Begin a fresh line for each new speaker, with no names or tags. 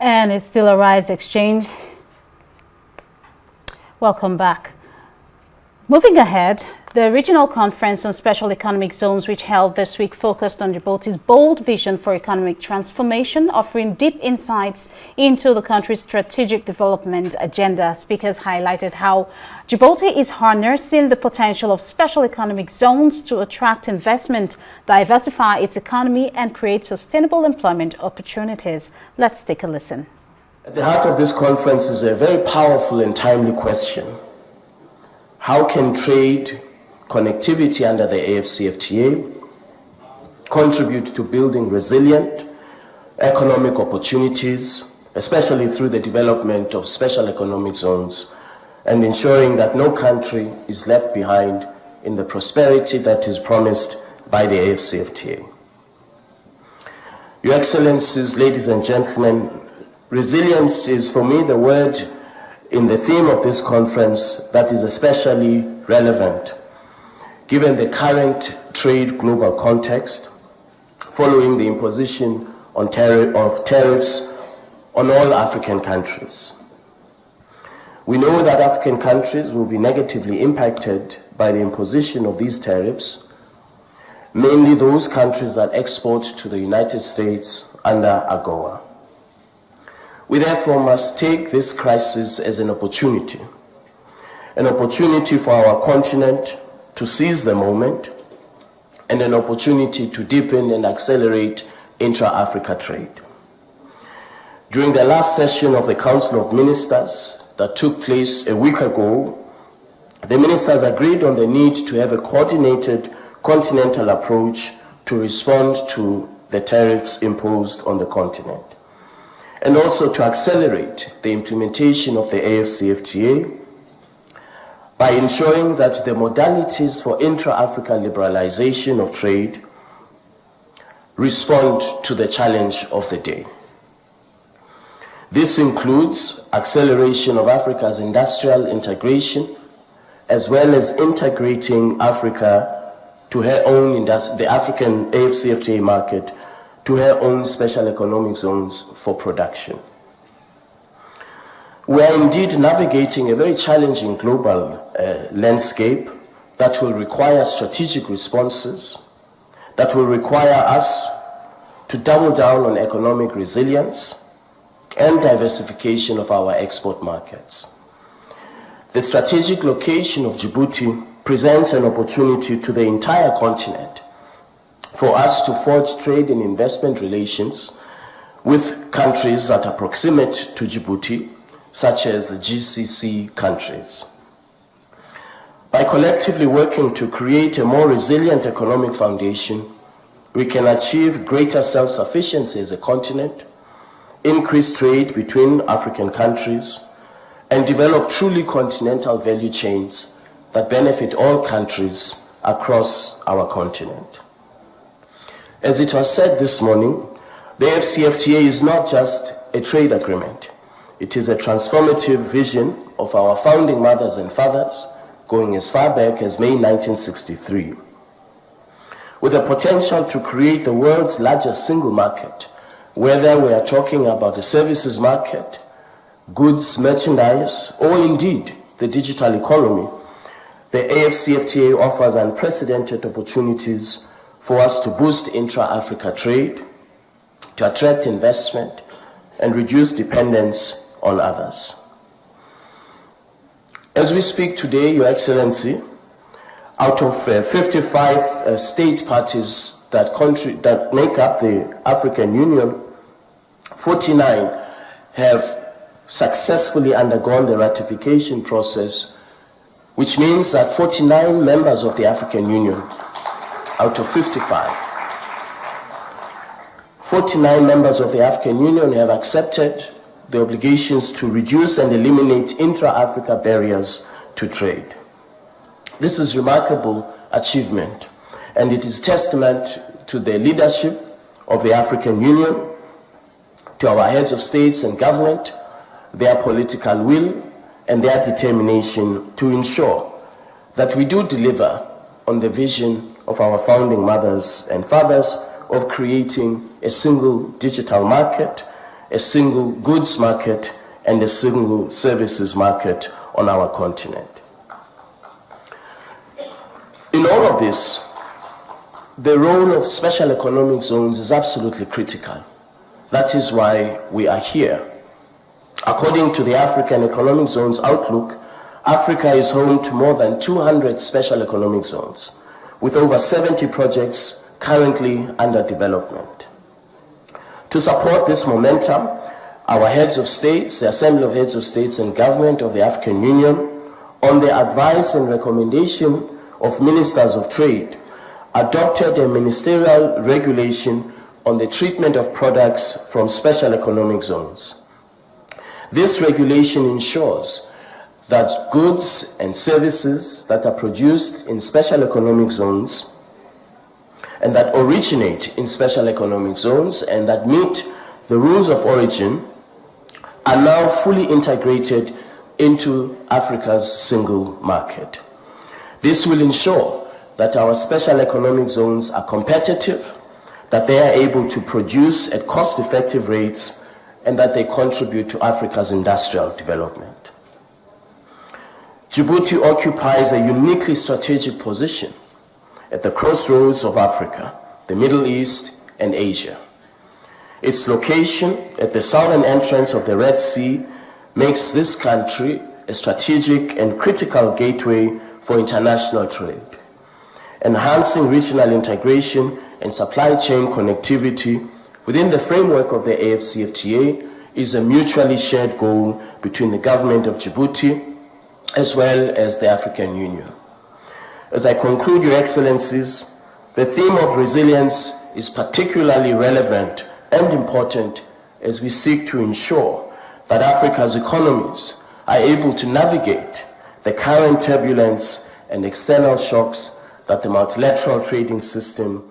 And it's still a Rise Exchange. Welcome back. Moving ahead, the Regional Conference on Special Economic Zones, which held this week, focused on Djibouti's bold vision for economic transformation, offering deep insights into the country's strategic development agenda. Speakers highlighted how Djibouti is harnessing the potential of special economic zones to attract investment, diversify its economy, and create sustainable employment opportunities. Let's take a listen.
At the heart of this conference is a very powerful and timely question. How can trade, connectivity under the AFCFTA contribute to building resilient economic opportunities, especially through the development of special economic zones, and ensuring that no country is left behind in the prosperity that is promised by the AFCFTA? Your Excellencies, ladies and gentlemen, resilience is for me the word in the theme of this conference that is especially relevant given the current trade global context following the imposition of tariffs on all African countries. We know that African countries will be negatively impacted by the imposition of these tariffs, mainly those countries that export to the United States under AGOA. We therefore must take this crisis as an opportunity for our continent to seize the moment, and an opportunity to deepen and accelerate intra-Africa trade. During the last session of the Council of Ministers that took place a week ago, the ministers agreed on the need to have a coordinated continental approach to respond to the tariffs imposed on the continent, and also to accelerate the implementation of the AFCFTA by ensuring that the modalities for intra-African liberalization of trade respond to the challenge of the day. This includes acceleration of Africa's industrial integration, as well as integrating Africa to her own, the African AFCFTA market, to her own special economic zones for production. We are indeed navigating a very challenging global landscape that will require strategic responses, that will require us to double down on economic resilience and diversification of our export markets. The strategic location of Djibouti presents an opportunity to the entire continent for us to forge trade and investment relations with countries that are proximate to Djibouti, such as the GCC countries. By collectively working to create a more resilient economic foundation, we can achieve greater self-sufficiency as a continent, increase trade between African countries, and develop truly continental value chains that benefit all countries across our continent. As it was said this morning, the AFCFTA is not just a trade agreement. It is a transformative vision of our founding mothers and fathers, going as far back as May 1963, with the potential to create the world's largest single market, whether we are talking about the services market, goods, merchandise, or indeed the digital economy. The AFCFTA offers unprecedented opportunities for us to boost intra-Africa trade, to attract investment, and reduce dependence on others. As we speak today, Your Excellency, out of 55 state parties that make up the African Union, 49 have successfully undergone the ratification process, which means that 49 members of the African Union out of 55, 49 members of the African Union have accepted the obligations to reduce and eliminate intra-Africa barriers to trade. This is remarkable achievement, and it is testament to the leadership of the African Union, to our heads of states and government, their political will, and their determination to ensure that we do deliver on the vision of our founding mothers and fathers of creating a single digital market a single goods market and a single services market on our continent. In all of this, the role of special economic zones is absolutely critical. That is why we are here. According to the African Economic Zones Outlook, Africa is home to more than 200 special economic zones, with over 70 projects currently under development. To support this momentum, our heads of states, the Assembly of Heads of States and Government of the African Union, on the advice and recommendation of Ministers of Trade, adopted a ministerial regulation on the treatment of products from special economic zones. This regulation ensures that goods and services that are produced in special economic zones and that originate in special economic zones and that meet the rules of origin are now fully integrated into Africa's single market. This will ensure that our special economic zones are competitive, that they are able to produce at cost-effective rates, and that they contribute to Africa's industrial development. Djibouti occupies a uniquely strategic position at the crossroads of Africa, the Middle East, and Asia. Its location at the southern entrance of the Red Sea makes this country a strategic and critical gateway for international trade. Enhancing regional integration and supply chain connectivity within the framework of the AFCFTA is a mutually shared goal between the government of Djibouti as well as the African Union. As I conclude, Your Excellencies, the theme of resilience is particularly relevant and important as we seek to ensure that Africa's economies are able to navigate the current turbulence and external shocks that the multilateral trading system